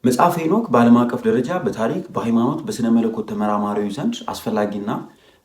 መጽሐፈ ሄኖክ በዓለም አቀፍ ደረጃ በታሪክ በሃይማኖት በስነ መለኮት ተመራማሪዎች ዘንድ አስፈላጊና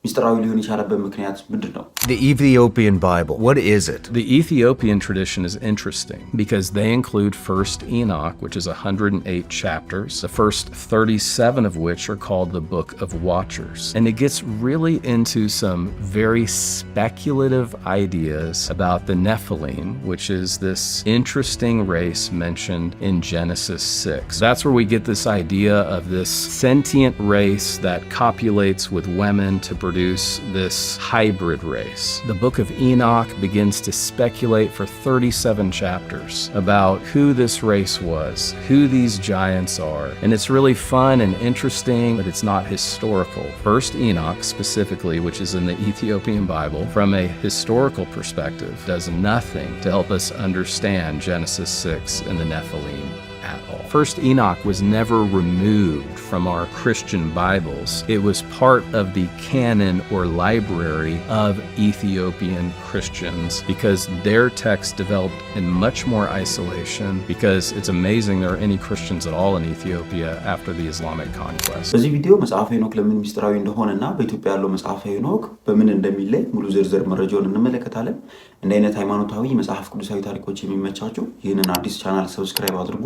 ሚስጥራዊ ሊሆን የቻለበት ምክንያት ምንድነው? The Ethiopian Bible, what is it? The Ethiopian tradition is interesting because they include 1st Enoch, which is 108 chapters, the first 37 of which are called the Book of Watchers. And it gets really into some very speculative ideas about the Nephilim, which is this interesting race mentioned in Genesis 6. That's where we get this idea of this sentient race that copulates with women to produce this hybrid race. The Book of Enoch begins to speculate for 37 chapters about who this race was, who these giants are, and it's really fun and interesting, but it's not historical. 1st Enoch specifically, which is in the Ethiopian Bible, from a historical perspective, does nothing to help us understand Genesis 6 and the Nephilim at all. 1st Enoch was never removed from our Christian Bibles. It was part of the canon or library of Ethiopian Christians because their text developed in much more isolation, because it's amazing there are any Christians at all in Ethiopia after the Islamic conquest. በዚህ ቪዲዮ መጽሐፈ ሄኖክ ለምን ሚስጥራዊ እንደሆነና በኢትዮጵያ ያለው መጽሐፈ ሄኖክ በምን እንደሚለይ ሙሉ ዝርዝር መረጃውን እንመለከታለን። እንደ አይነት ሃይማኖታዊ መጽሐፍ ቅዱሳዊ ታሪኮች የሚመቻችሁ ይህንን አዲስ ቻናል ሰብስክራይብ አድርጉ።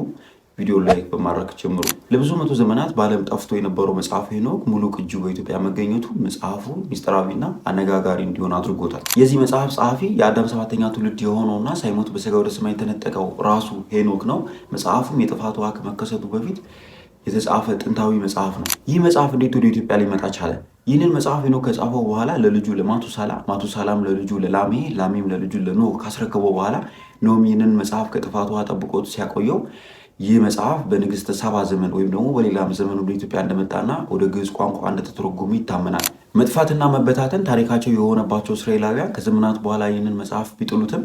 ቪዲዮ ላይክ በማድረግ ጀምሩ። ለብዙ መቶ ዘመናት በዓለም ጠፍቶ የነበረው መጽሐፈ ሄኖክ ሙሉ ቅጂው በኢትዮጵያ መገኘቱ መጽሐፉ ሚስጥራዊና አነጋጋሪ እንዲሆን አድርጎታል። የዚህ መጽሐፍ ጸሐፊ የአዳም ሰባተኛ ትውልድ የሆነውና ሳይሞት በሥጋ ወደ ሰማይ የተነጠቀው ራሱ ሄኖክ ነው። መጽሐፉም የጥፋት ውሃ ከመከሰቱ በፊት የተጻፈ ጥንታዊ መጽሐፍ ነው። ይህ መጽሐፍ እንዴት ወደ ኢትዮጵያ ሊመጣ ቻለ? ይህንን መጽሐፍ ሄኖክ ከጻፈው በኋላ ለልጁ ለማቱሳላ፣ ማቱሳላም ለልጁ ለላሜ፣ ላሜም ለልጁ ለኖህ ካስረከበው በኋላ ኖም ይህንን መጽሐፍ ከጥፋት ውሃ ጠብቆት ሲያቆየው ይህ መጽሐፍ በንግሥተ ሳባ ዘመን ወይም ደግሞ በሌላም ዘመን ወደ ኢትዮጵያ እንደመጣና ወደ ግዕዝ ቋንቋ እንደተተረጎመ ይታመናል። መጥፋትና መበታተን ታሪካቸው የሆነባቸው እስራኤላውያን ከዘመናት በኋላ ይህንን መጽሐፍ ቢጥሉትም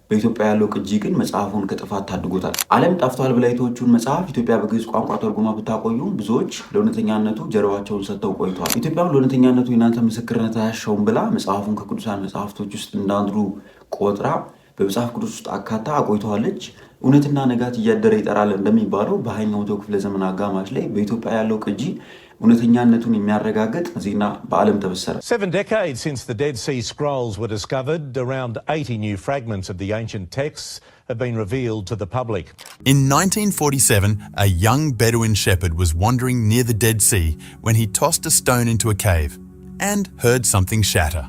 በኢትዮጵያ ያለው ቅጂ ግን መጽሐፉን ከጥፋት ታድጎታል። ዓለም ጠፍቷል ብላ የተወችውን መጽሐፍ ኢትዮጵያ በግዕዝ ቋንቋ ተርጉማ ብታቆዩም ብዙዎች ለእውነተኛነቱ ጀርባቸውን ሰጥተው ቆይተዋል። ኢትዮጵያም ለእውነተኛነቱ የናንተ ምስክርነት አያሻውም ብላ መጽሐፉን ከቅዱሳን መጽሐፍቶች ውስጥ እንዳንዱ ቆጥራ በመጽሐፍ ቅዱስ ውስጥ አካታ አቆይተዋለች። እውነትና ነጋት እያደረ ይጠራል እንደሚባለው በ20ኛው ክፍለ ዘመን አጋማሽ ላይ በኢትዮጵያ ያለው ቅጂ እውነተኛነቱን የሚያረጋግጥ ዜና በዓለም ተበሰረ። 7 decades since the Dead Sea Scrolls were discovered, around 80 new fragments of the ancient texts have been revealed to the public. In 1947, a young Bedouin shepherd was wandering near the Dead Sea when he tossed a stone into a cave and heard something shatter.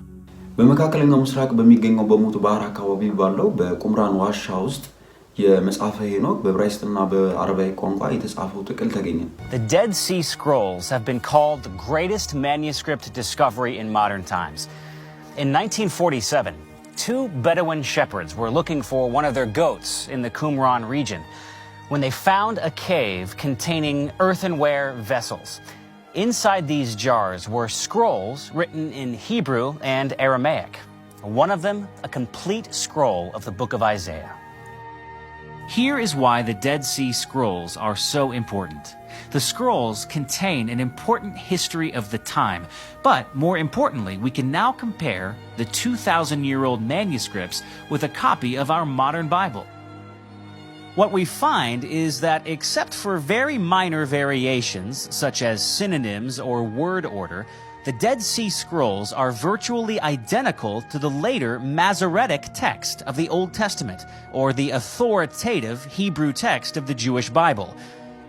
በመካከለኛው ምስራቅ በሚገኘው በሞቱ ባህር አካባቢ ባለው በቁምራን ዋሻ ውስጥ የመጽሐፈ ሄኖክ በዕብራይስጥና በአረባዊ ቋንቋ የተጻፈው ጥቅል ተገኘ። The Dead Sea Scrolls have been called the greatest manuscript discovery in modern times. In 1947, 2 Bedouin shepherds were looking for one of their goats in the Qumran region when they found a cave containing earthenware vessels. Inside these jars were scrolls written in Hebrew and Aramaic. One of them, a complete scroll of the book of Isaiah. Here is why the Dead Sea Scrolls are so important. The scrolls contain an important history of the time, but more importantly, we can now compare the 2,000-year-old manuscripts with a copy of our modern Bible. What we find is that except for very minor variations, such as synonyms or word order, the Dead Sea Scrolls are virtually identical to the later Masoretic text of the Old Testament, or the authoritative Hebrew text of the Jewish Bible.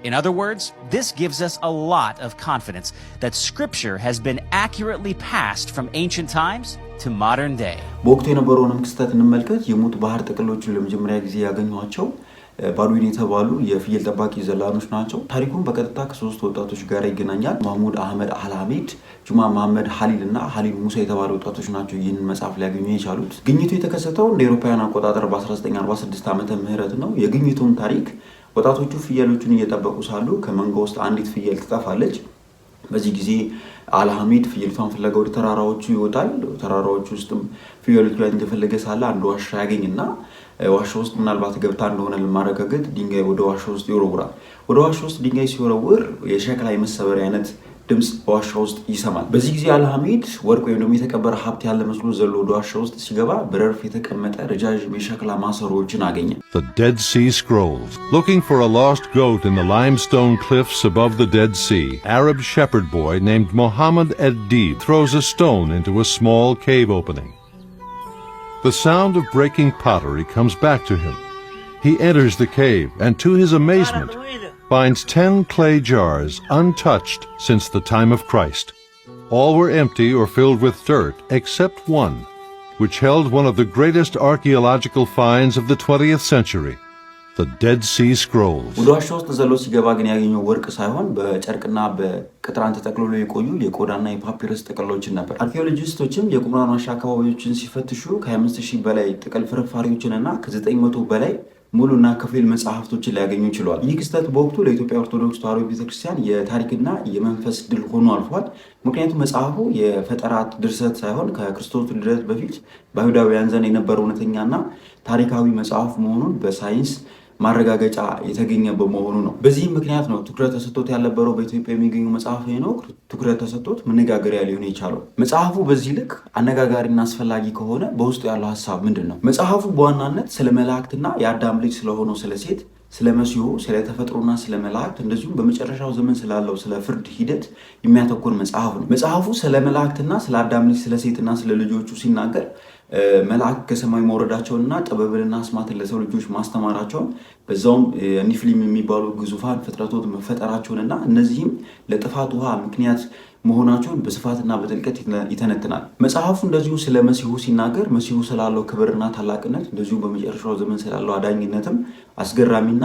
In other words, this gives us a lot of confidence that Scripture has been accurately passed from ancient times to modern day. በወቅቱ የነበረውንም ክስተት እንመልከት። የሞቱ ባህር ጥቅሎቹን ለመጀመሪያ ጊዜ ያገኟቸው ባሉዊን የተባሉ የፍየል ጠባቂ ዘላኖች ናቸው። ታሪኩን በቀጥታ ከሶስት ወጣቶች ጋር ይገናኛል። ማህሙድ አህመድ አልሐሚድ፣ ጁማ መሐመድ ሀሊል እና ሀሊል ሙሳ የተባሉ ወጣቶች ናቸው ይህንን መጽሐፍ ሊያገኙ የቻሉት። ግኝቱ የተከሰተው እንደ አውሮፓውያን አቆጣጠር በ1946 ዓመተ ምህረት ነው። የግኝቱን ታሪክ ወጣቶቹ ፍየሎቹን እየጠበቁ ሳሉ ከመንጋ ውስጥ አንዲት ፍየል ትጠፋለች። በዚህ ጊዜ አልሐሚድ ፍየልቷን ፍለጋ ወደ ተራራዎቹ ይወጣል። ተራራዎቹ ውስጥም ፍየሎቹ ላይ እንደፈለገ ሳለ አንድ ዋሻ ያገኝና ዋሻ ውስጥ ምናልባት ገብታ እንደሆነ ለማረጋገጥ ድንጋይ ወደ ዋሻ ውስጥ ይወረውራል። ወደ ዋሻ ውስጥ ድንጋይ ሲወረውር የሸክላ የመሰበር አይነት ድምፅ በዋሻ ውስጥ ይሰማል። በዚህ ጊዜ አልሐሚድ ወርቅ ወይም ደግሞ የተቀበረ ሀብት ያለ መስሎ ዘሎ ወደ ዋሻ ውስጥ ሲገባ በረድፍ የተቀመጠ ረጃጅም የሸክላ ማሰሮዎችን አገኘ። The Dead Sea Scrolls. Looking for a lost goat in the limestone cliffs above the Dead Sea, Arab shepherd boy named Mohammed Ed-Dib throws a stone into a small cave opening. The sound of breaking pottery comes back to him. He enters the cave and, to his amazement, finds 10 clay jars untouched since the time of Christ. All were empty or filled with dirt except one, which held one of the greatest archaeological finds of the 20th century, the Dead Sea Scrolls. ወደ ዋሻ ውስጥ ዘሎ ሲገባ ግን ያገኘው ወርቅ ሳይሆን በጨርቅና በቅጥራን ተጠቅልሎ የቆዩ የቆዳና የፓፒረስ ጥቅሎችን ነበር። አርኪኦሎጂስቶችም የቁምራን ዋሻ አካባቢዎችን ሲፈትሹ ከ25000 በላይ ጥቅል ፍርፋሪዎችንና ከ900 በላይ ሙሉና ከፊል መጽሐፍቶችን ሊያገኙ ችሏል። ይህ ክስተት በወቅቱ ለኢትዮጵያ ኦርቶዶክስ ተዋሕዶ ቤተክርስቲያን የታሪክና የመንፈስ ድል ሆኖ አልፏል። ምክንያቱም መጽሐፉ የፈጠራ ድርሰት ሳይሆን ከክርስቶስ ልደት በፊት በአይሁዳውያን ዘንድ የነበረ እውነተኛና ታሪካዊ መጽሐፍ መሆኑን በሳይንስ ማረጋገጫ የተገኘ በመሆኑ ነው። በዚህም ምክንያት ነው ትኩረት ተሰጥቶት ያልነበረው በኢትዮጵያ የሚገኙ መጽሐፍ ሄኖክ ትኩረት ተሰጥቶት መነጋገሪያ ሊሆን የቻለው። መጽሐፉ በዚህ ልክ አነጋጋሪና አስፈላጊ ከሆነ በውስጡ ያለው ሀሳብ ምንድን ነው? መጽሐፉ በዋናነት ስለ መላእክትና የአዳም ልጅ ስለሆነው ስለ ሴት፣ ስለ መሲሁ፣ ስለ ተፈጥሮና ስለ መላእክት እንደዚሁም በመጨረሻው ዘመን ስላለው ስለ ፍርድ ሂደት የሚያተኮር መጽሐፍ ነው። መጽሐፉ ስለ መላእክትና ስለ አዳም ልጅ ስለ ሴትና ስለ ልጆቹ ሲናገር መላእክት ከሰማይ መውረዳቸውንና ጥበብንና አስማትን ለሰው ልጆች ማስተማራቸውን በዛውም ኒፍሊም የሚባሉ ግዙፋን ፍጥረቶች መፈጠራቸውንና እነዚህም ለጥፋት ውሃ ምክንያት መሆናቸውን በስፋትና በጥልቀት ይተነትናል። መጽሐፉ እንደዚሁ ስለ መሲሁ ሲናገር መሲሁ ስላለው ክብርና ታላቅነት እንደዚሁ በመጨረሻው ዘመን ስላለው አዳኝነትም አስገራሚና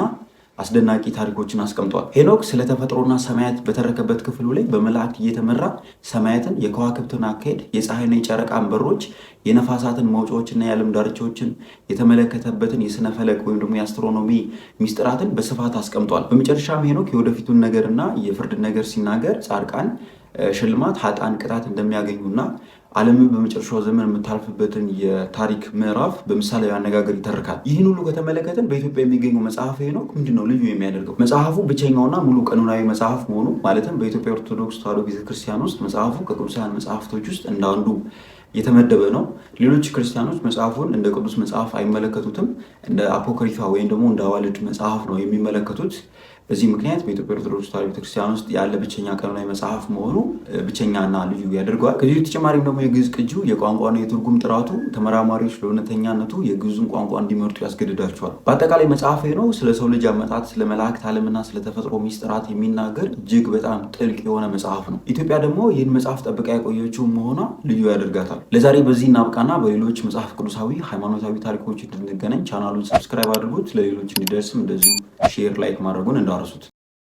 አስደናቂ ታሪኮችን አስቀምጧል። ሄኖክ ስለ ተፈጥሮና ሰማያት በተረከበት ክፍሉ ላይ በመላእክት እየተመራ ሰማያትን፣ የከዋክብትን አካሄድ፣ የፀሐይና የጨረቃን በሮች፣ የነፋሳትን መውጫዎችና የዓለም ዳርቻዎችን የተመለከተበትን የስነ ፈለክ ወይም ደግሞ የአስትሮኖሚ ሚስጥራትን በስፋት አስቀምጧል። በመጨረሻም ሄኖክ የወደፊቱን ነገርና የፍርድ ነገር ሲናገር ጻድቃን ሽልማት፣ ኃጥአን ቅጣት እንደሚያገኙና ዓለምን በመጨረሻው ዘመን የምታልፍበትን የታሪክ ምዕራፍ በምሳሌያዊ አነጋገር ይተርካል። ይህን ሁሉ ከተመለከተን በኢትዮጵያ የሚገኘው መጽሐፍ ሄኖክ ምንድነው ልዩ የሚያደርገው? መጽሐፉ ብቸኛውና ሙሉ ቀኖናዊ መጽሐፍ መሆኑ ማለትም በኢትዮጵያ ኦርቶዶክስ ተዋሕዶ ቤተክርስቲያን ውስጥ መጽሐፉ ከቅዱሳን መጽሐፍቶች ውስጥ እንደ አንዱ የተመደበ ነው። ሌሎች ክርስቲያኖች መጽሐፉን እንደ ቅዱስ መጽሐፍ አይመለከቱትም። እንደ አፖክሪፋ ወይም ደግሞ እንደ አዋልድ መጽሐፍ ነው የሚመለከቱት። በዚህ ምክንያት በኢትዮጵያ ኦርቶዶክስ ተዋሕዶ ቤተክርስቲያን ውስጥ ያለ ብቸኛ ቀኖናዊ መጽሐፍ መሆኑ ብቸኛና ልዩ ያደርገዋል። ከዚህ በተጨማሪም ደግሞ የግዕዝ ቅጂው የቋንቋና የትርጉም ጥራቱ ተመራማሪዎች ለእውነተኛነቱ የግዕዙን ቋንቋ እንዲመርጡ ያስገድዳቸዋል። በአጠቃላይ መጽሐፍ ሄኖክ ስለ ሰው ልጅ አመጣጥ፣ ስለ መላእክት ዓለምና ስለ ተፈጥሮ ሚስጥራት የሚናገር እጅግ በጣም ጥልቅ የሆነ መጽሐፍ ነው። ኢትዮጵያ ደግሞ ይህን መጽሐፍ ጠብቃ የቆየችው መሆኗ ልዩ ያደርጋታል። ለዛሬ በዚህ እናብቃና በሌሎች መጽሐፍ ቅዱሳዊ ሃይማኖታዊ ታሪኮች እንድንገናኝ ቻናሉን ሰብስክራይብ አድርጉት። ለሌሎች እንዲደርስም እንደዚሁ ሼር፣ ላይክ ማድረጉን እንዳረሱት።